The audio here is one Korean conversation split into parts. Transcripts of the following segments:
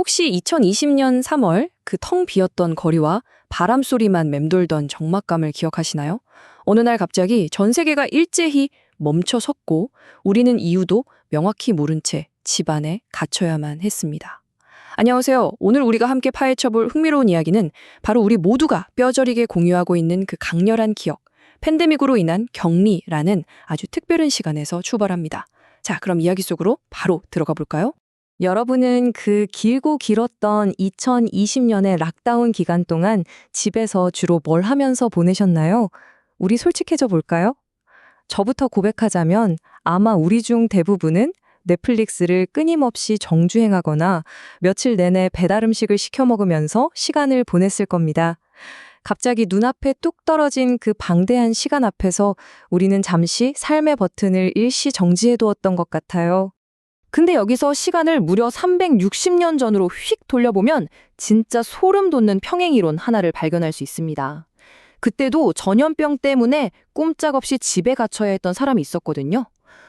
혹시 2020년 3월 그 텅 비었던 거리와 바람 소리만 맴돌던 적막감을 기억하시나요? 어느 날 갑자기 전 세계가 일제히 멈춰 섰고 우리는 이유도 명확히 모른 채 집 안에 갇혀야만 했습니다. 안녕하세요. 오늘 우리가 함께 파헤쳐볼 흥미로운 이야기는 바로 우리 모두가 뼈저리게 공유하고 있는 그 강렬한 기억, 팬데믹으로 인한 격리라는 아주 특별한 시간에서 출발합니다. 자, 그럼 이야기 속으로 바로 들어가 볼까요? 여러분은 그 길고 길었던 2020년의 락다운 기간 동안 집에서 주로 뭘 하면서 보내셨나요? 우리 솔직해져 볼까요? 저부터 고백하자면 아마 우리 중 대부분은 넷플릭스를 끊임없이 정주행하거나 며칠 내내 배달 음식을 시켜 먹으면서 시간을 보냈을 겁니다. 갑자기 눈앞에 뚝 떨어진 그 방대한 시간 앞에서 우리는 잠시 삶의 버튼을 일시 정지해 두었던 것 같아요. 근데 여기서 시간을 무려 360년 전으로 휙 돌려보면 진짜 소름 돋는 평행이론 하나를 발견할 수 있습니다. 그때도 전염병 때문에 꼼짝없이 집에 갇혀야 했던 사람이 있었거든요.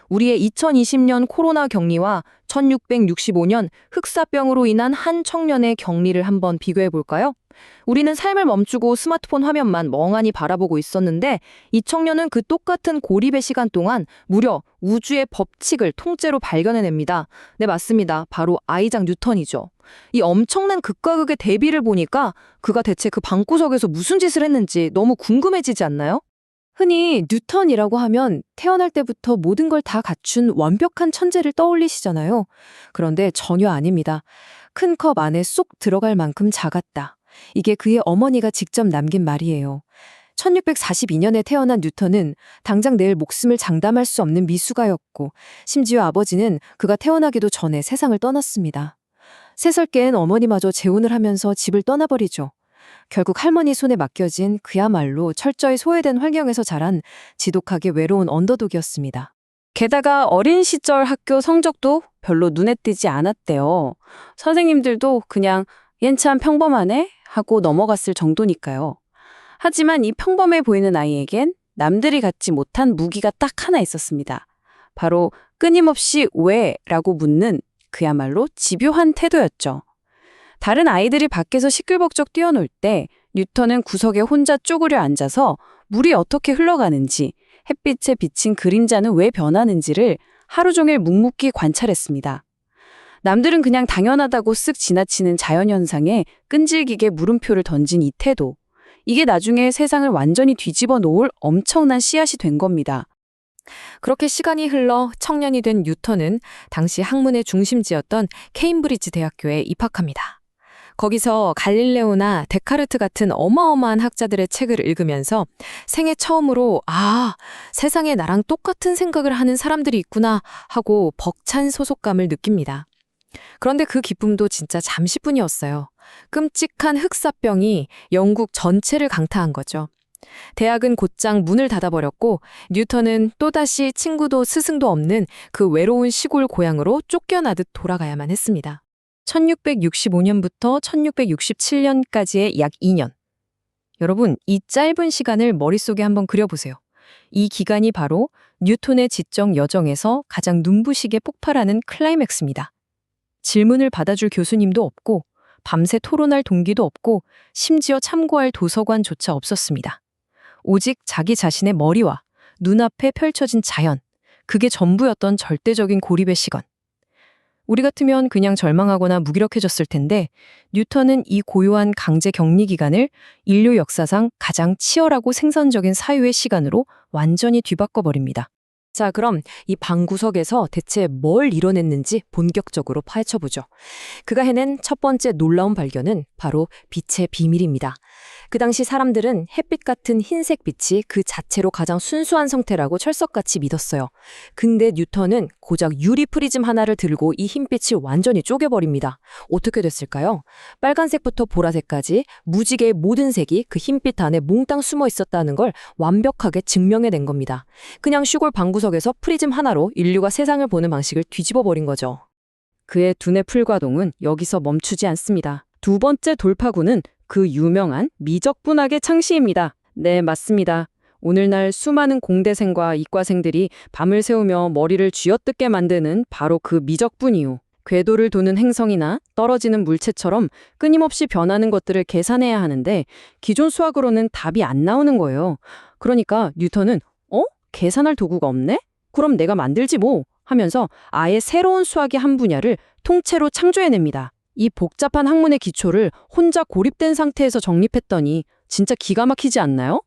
우리의 2020년 코로나 격리와 1665년 흑사병으로 인한 한 청년의 격리를 한번 비교해 볼까요? 우리는 삶을 멈추고 스마트폰 화면만 멍하니 바라보고 있었는데 이 청년은 그 똑같은 고립의 시간 동안 무려 우주의 법칙을 통째로 발견해냅니다. 네, 맞습니다. 바로 아이작 뉴턴이죠. 이 엄청난 극과 극의 대비를 보니까 그가 대체 그 방구석에서 무슨 짓을 했는지 너무 궁금해지지 않나요? 흔히 뉴턴이라고 하면 태어날 때부터 모든 걸 다 갖춘 완벽한 천재를 떠올리시잖아요. 그런데 전혀 아닙니다. 큰 컵 안에 쏙 들어갈 만큼 작았다. 이게 그의 어머니가 직접 남긴 말이에요. 1642년에 태어난 뉴턴은 당장 내일 목숨을 장담할 수 없는 미숙아였고 심지어 아버지는 그가 태어나기도 전에 세상을 떠났습니다. 세살 깬 어머니마저 재혼을 하면서 집을 떠나버리죠. 결국 할머니 손에 맡겨진 그야말로 철저히 소외된 환경에서 자란 지독하게 외로운 언더독이었습니다. 게다가 어린 시절 학교 성적도 별로 눈에 띄지 않았대요. 선생님들도 그냥 얜 참 평범하네 하고 넘어갔을 정도니까요. 하지만 이 평범해 보이는 아이에겐 남들이 갖지 못한 무기가 딱 하나 있었습니다. 바로 끊임없이 왜? 라고 묻는 그야말로 집요한 태도였죠. 다른 아이들이 밖에서 시끌벅적 뛰어놀 때 뉴턴은 구석에 혼자 쪼그려 앉아서 물이 어떻게 흘러가는지, 햇빛에 비친 그림자는 왜 변하는지를 하루 종일 묵묵히 관찰했습니다. 남들은 그냥 당연하다고 쓱 지나치는 자연현상에 끈질기게 물음표를 던진 이 태도. 이게 나중에 세상을 완전히 뒤집어 놓을 엄청난 씨앗이 된 겁니다. 그렇게 시간이 흘러 청년이 된 뉴턴은 당시 학문의 중심지였던 케임브리지 대학교에 입학합니다. 거기서 갈릴레오나 데카르트 같은 어마어마한 학자들의 책을 읽으면서 생애 처음으로 세상에 나랑 똑같은 생각을 하는 사람들이 있구나 하고 벅찬 소속감을 느낍니다. 그런데 그 기쁨도 진짜 잠시뿐이었어요. 끔찍한 흑사병이 영국 전체를 강타한 거죠. 대학은 곧장 문을 닫아버렸고 뉴턴은 또다시 친구도 스승도 없는 그 외로운 시골 고향으로 쫓겨나듯 돌아가야만 했습니다. 1665년부터 1667년까지의 약 2년. 여러분, 이 짧은 시간을 머릿속에 한번 그려보세요. 이 기간이 바로 뉴턴의 지적 여정에서 가장 눈부시게 폭발하는 클라이맥스입니다. 질문을 받아줄 교수님도 없고 밤새 토론할 동기도 없고 심지어 참고할 도서관조차 없었습니다. 오직 자기 자신의 머리와 눈앞에 펼쳐진 자연, 그게 전부였던 절대적인 고립의 시간. 우리 같으면 그냥 절망하거나 무기력해졌을 텐데 뉴턴은 이 고요한 강제 격리 기간을 인류 역사상 가장 치열하고 생산적인 사유의 시간으로 완전히 뒤바꿔버립니다. 자, 그럼 이 방구석에서 대체 뭘 이뤄냈는지 본격적으로 파헤쳐보죠. 그가 해낸 첫 번째 놀라운 발견은 바로 빛의 비밀입니다. 그 당시 사람들은 햇빛 같은 흰색 빛이 그 자체로 가장 순수한 성태라고 철석같이 믿었어요. 근데 뉴턴은 고작 유리 프리즘 하나를 들고 이 흰빛을 완전히 쪼개버립니다. 어떻게 됐을까요? 빨간색부터 보라색까지 무지개의 모든 색이 그 흰빛 안에 몽땅 숨어 있었다는 걸 완벽하게 증명해낸 겁니다. 그냥 시골 방구석에서 프리즘 하나로 인류가 세상을 보는 방식을 뒤집어버린 거죠. 그의 두뇌 풀과동은 여기서 멈추지 않습니다. 두 번째 돌파구는 그 유명한 미적분학의 창시입니다. 네, 맞습니다. 오늘날 수많은 공대생과 이과생들이 밤을 새우며 머리를 쥐어뜯게 만드는 바로 그 미적분이요. 궤도를 도는 행성이나 떨어지는 물체처럼 끊임없이 변하는 것들을 계산해야 하는데 기존 수학으로는 답이 안 나오는 거예요. 그러니까 뉴턴은 계산할 도구가 없네? 그럼 내가 만들지 뭐 하면서 아예 새로운 수학의 한 분야를 통째로 창조해냅니다. 이 복잡한 학문의 기초를 혼자 고립된 상태에서 정립했더니 진짜 기가 막히지 않나요?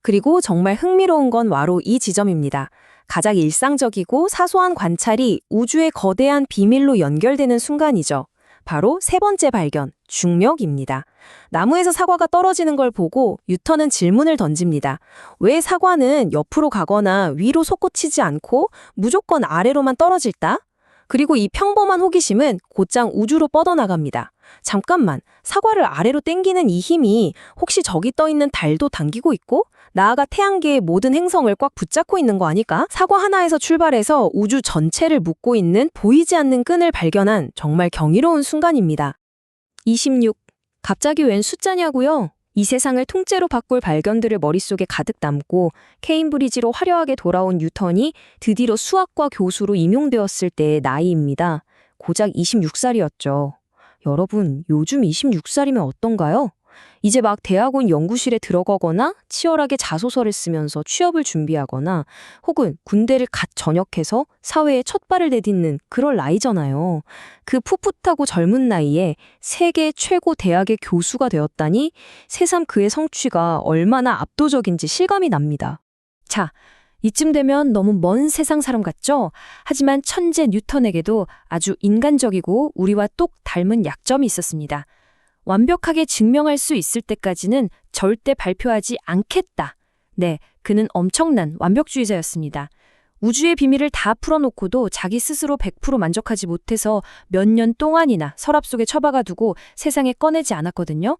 그리고 정말 흥미로운 건 바로 이 지점입니다. 가장 일상적이고 사소한 관찰이 우주의 거대한 비밀로 연결되는 순간이죠. 바로 세 번째 발견, 중력입니다. 나무에서 사과가 떨어지는 걸 보고 뉴턴은 질문을 던집니다. 왜 사과는 옆으로 가거나 위로 솟구치지 않고 무조건 아래로만 떨어질까? 그리고 이 평범한 호기심은 곧장 우주로 뻗어나갑니다. 잠깐만, 사과를 아래로 당기는 이 힘이 혹시 저기 떠있는 달도 당기고 있고 나아가 태양계의 모든 행성을 꽉 붙잡고 있는 거 아닐까? 사과 하나에서 출발해서 우주 전체를 묶고 있는 보이지 않는 끈을 발견한 정말 경이로운 순간입니다. 26. 갑자기 웬 숫자냐고요? 이 세상을 통째로 바꿀 발견들을 머릿속에 가득 담고 케임브리지로 화려하게 돌아온 뉴턴이 드디어 수학과 교수로 임용되었을 때의 나이입니다. 고작 26살이었죠. 여러분, 요즘 26살이면 어떤가요? 이제 막 대학원 연구실에 들어가거나 치열하게 자소서를 쓰면서 취업을 준비하거나 혹은 군대를 갓 전역해서 사회에 첫 발을 내딛는 그럴 나이잖아요. 그 풋풋하고 젊은 나이에 세계 최고 대학의 교수가 되었다니 새삼 그의 성취가 얼마나 압도적인지 실감이 납니다. 자, 이쯤 되면 너무 먼 세상 사람 같죠? 하지만 천재 뉴턴에게도 아주 인간적이고 우리와 똑 닮은 약점이 있었습니다. 완벽하게 증명할 수 있을 때까지는 절대 발표하지 않겠다. 네, 그는 엄청난 완벽주의자였습니다. 우주의 비밀을 다 풀어놓고도 자기 스스로 100% 만족하지 못해서 몇 년 동안이나 서랍 속에 처박아 두고 세상에 꺼내지 않았거든요.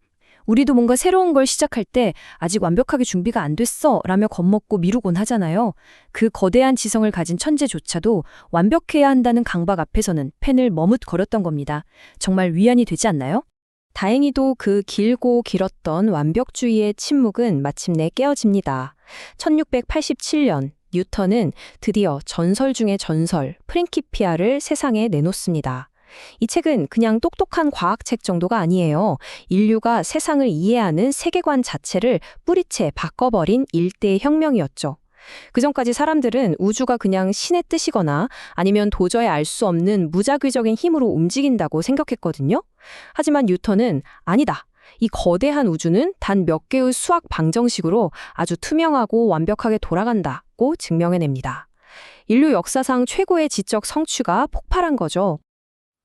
우리도 뭔가 새로운 걸 시작할 때 아직 완벽하게 준비가 안 됐어 라며 겁먹고 미루곤 하잖아요. 그 거대한 지성을 가진 천재조차도 완벽해야 한다는 강박 앞에서는 펜을 머뭇거렸던 겁니다. 정말 위안이 되지 않나요? 다행히도 그 길고 길었던 완벽주의의 침묵은 마침내 깨어집니다. 1687년 뉴턴은 드디어 전설 중의 전설 프린키피아를 세상에 내놓습니다. 이 책은 그냥 똑똑한 과학책 정도가 아니에요. 인류가 세상을 이해하는 세계관 자체를 뿌리채 바꿔버린 일대의 혁명이었죠. 그전까지 사람들은 우주가 그냥 신의 뜻이거나 아니면 도저히 알 수 없는 무작위적인 힘으로 움직인다고 생각했거든요. 하지만 뉴턴은 아니다. 이 거대한 우주는 단 몇 개의 수학 방정식으로 아주 투명하고 완벽하게 돌아간다고 증명해냅니다. 인류 역사상 최고의 지적 성취가 폭발한 거죠.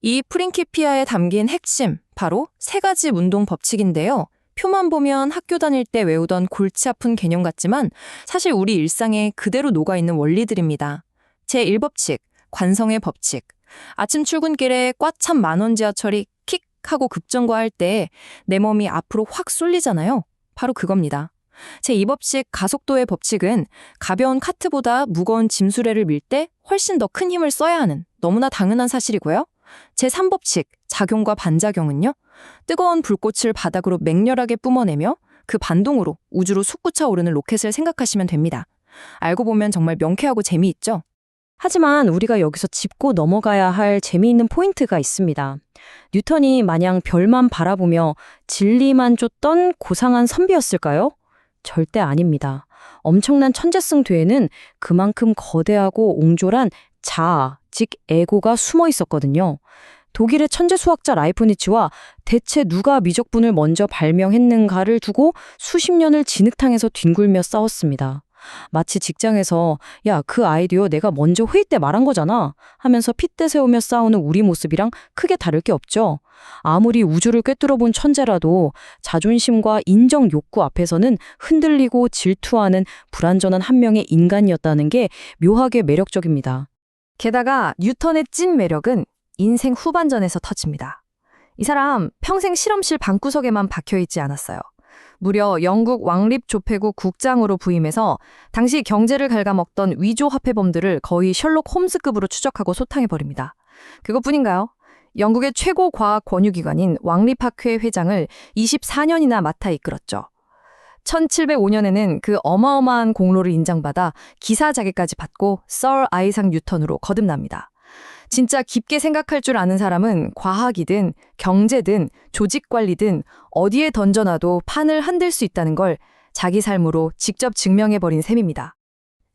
이 프린키피아에 담긴 핵심, 바로 세 가지 운동 법칙인데요. 표만 보면 학교 다닐 때 외우던 골치 아픈 개념 같지만 사실 우리 일상에 그대로 녹아있는 원리들입니다. 제1법칙, 관성의 법칙. 아침 출근길에 꽉 찬 만원 지하철이 킥 하고 급정거할 때 내 몸이 앞으로 확 쏠리잖아요. 바로 그겁니다. 제2법칙, 가속도의 법칙은 가벼운 카트보다 무거운 짐수레를 밀 때 훨씬 더 큰 힘을 써야 하는 너무나 당연한 사실이고요. 제3법칙, 작용과 반작용은요. 뜨거운 불꽃을 바닥으로 맹렬하게 뿜어내며 그 반동으로 우주로 솟구쳐 오르는 로켓을 생각하시면 됩니다. 알고 보면 정말 명쾌하고 재미있죠? 하지만 우리가 여기서 짚고 넘어가야 할 재미있는 포인트가 있습니다. 뉴턴이 마냥 별만 바라보며 진리만 쫓던 고상한 선비였을까요? 절대 아닙니다. 엄청난 천재성 뒤에는 그만큼 거대하고 옹졸한 자아, 즉 에고가 숨어 있었거든요. 독일의 천재 수학자 라이프니츠와 대체 누가 미적분을 먼저 발명했는가를 두고 수십 년을 진흙탕에서 뒹굴며 싸웠습니다. 마치 직장에서 야, 그 아이디어 내가 먼저 회의 때 말한 거잖아 하면서 핏대 세우며 싸우는 우리 모습이랑 크게 다를 게 없죠. 아무리 우주를 꿰뚫어 본 천재라도 자존심과 인정 욕구 앞에서는 흔들리고 질투하는 불완전한 한 명의 인간이었다는 게 묘하게 매력적입니다. 게다가 뉴턴의 찐 매력은 인생 후반전에서 터집니다. 이 사람 평생 실험실 방구석에만 박혀있지 않았어요. 무려 영국 왕립조폐국 국장으로 부임해서 당시 경제를 갉아먹던 위조 화폐범들을 거의 셜록 홈즈급으로 추적하고 소탕해버립니다. 그것뿐인가요? 영국의 최고 과학 권유기관인 왕립학회 회장을 24년이나 맡아 이끌었죠. 1705년에는 그 어마어마한 공로를 인정받아 기사 자격까지 받고 서 아이작 뉴턴으로 거듭납니다. 진짜 깊게 생각할 줄 아는 사람은 과학이든 경제든 조직관리든 어디에 던져놔도 판을 흔들 수 있다는 걸 자기 삶으로 직접 증명해버린 셈입니다.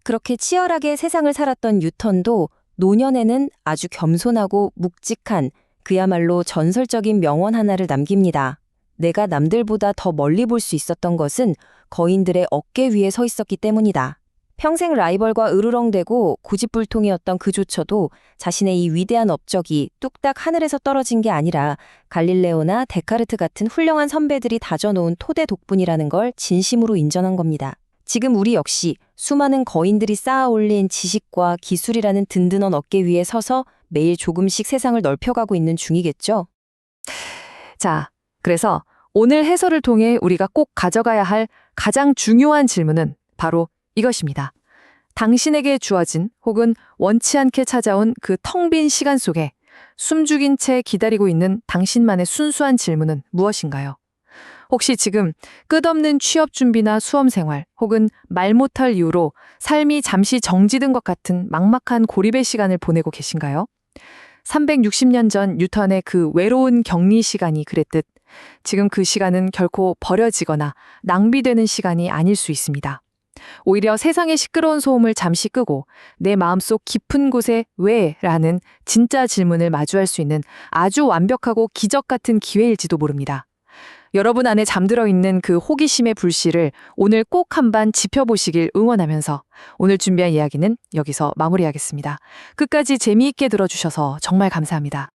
그렇게 치열하게 세상을 살았던 뉴턴도 노년에는 아주 겸손하고 묵직한 그야말로 전설적인 명언 하나를 남깁니다. 내가 남들보다 더 멀리 볼 수 있었던 것은 거인들의 어깨 위에 서 있었기 때문이다. 평생 라이벌과 으르렁대고 고집불통이었던 그조차도 자신의 이 위대한 업적이 뚝딱 하늘에서 떨어진 게 아니라 갈릴레오나 데카르트 같은 훌륭한 선배들이 다져놓은 토대 덕분이라는 걸 진심으로 인정한 겁니다. 지금 우리 역시 수많은 거인들이 쌓아 올린 지식과 기술이라는 든든한 어깨 위에 서서 매일 조금씩 세상을 넓혀가고 있는 중이겠죠? 자, 그래서 오늘 해설을 통해 우리가 꼭 가져가야 할 가장 중요한 질문은 바로 이것입니다. 당신에게 주어진 혹은 원치 않게 찾아온 그 텅 빈 시간 속에 숨죽인 채 기다리고 있는 당신만의 순수한 질문은 무엇인가요? 혹시 지금 끝없는 취업 준비나 수험 생활 혹은 말 못할 이유로 삶이 잠시 정지된 것 같은 막막한 고립의 시간을 보내고 계신가요? 360년 전 뉴턴의 그 외로운 격리 시간이 그랬듯 지금 그 시간은 결코 버려지거나 낭비되는 시간이 아닐 수 있습니다. 오히려 세상의 시끄러운 소음을 잠시 끄고 내 마음속 깊은 곳에 왜? 라는 진짜 질문을 마주할 수 있는 아주 완벽하고 기적 같은 기회일지도 모릅니다. 여러분 안에 잠들어 있는 그 호기심의 불씨를 오늘 꼭 한번 지펴보시길 응원하면서 오늘 준비한 이야기는 여기서 마무리하겠습니다. 끝까지 재미있게 들어주셔서 정말 감사합니다.